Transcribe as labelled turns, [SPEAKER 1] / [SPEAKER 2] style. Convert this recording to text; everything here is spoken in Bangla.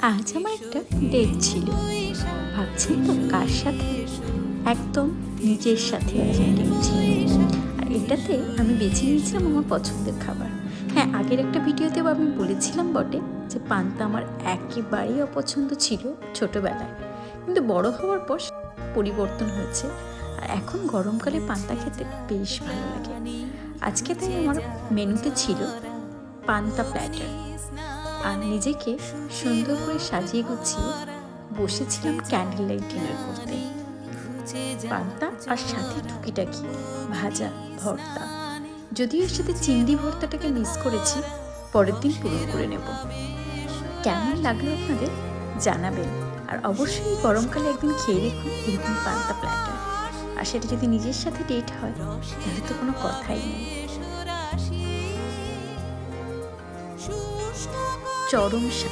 [SPEAKER 1] আজ আমার একটা ডেট ছিল। ভাবছেন তো কার সাথে? একদম নিজের সাথে আজকে ডেট ছিল। আর এটাতে আমি বেছে নিয়েছিলাম আমার পছন্দের খাবার। হ্যাঁ, আগের একটা ভিডিওতেও আমি বলেছিলাম বটে যে পান্তা আমার একেবারেই অপছন্দ ছিল ছোটবেলায়। কিন্তু বড় হওয়ার পর পরিবর্তন হয়েছে। আর এখন গরমকালে পান্তা খেতে বেশ ভালো লাগে। আজকে তাই আমার মেনুতে ছিল পান্তা প্ল্যাটার। আর নিজেকে সুন্দর করে সাজিয়ে গুছিয়ে বসেছিলাম ক্যান্ডেল লাইট ডিনার করতে। পান্তা আর সাথে টুকিটাকি ভাজা, ভর্তা। যদিও এর সাথে চিংড়ি ভর্তাটাকে মিস করেছি, পরের দিন পূরণ করে নেব। কেমন লাগলো আপনাদের জানাবেন। আর অবশ্যই গরমকালে একদিন খেয়ে দেখুন এরকম পান্তা প্ল্যাটার। আর সেটা যদি নিজের সাথে ডেট হয় তাহলে তো কোনো কথাই নেই। চরম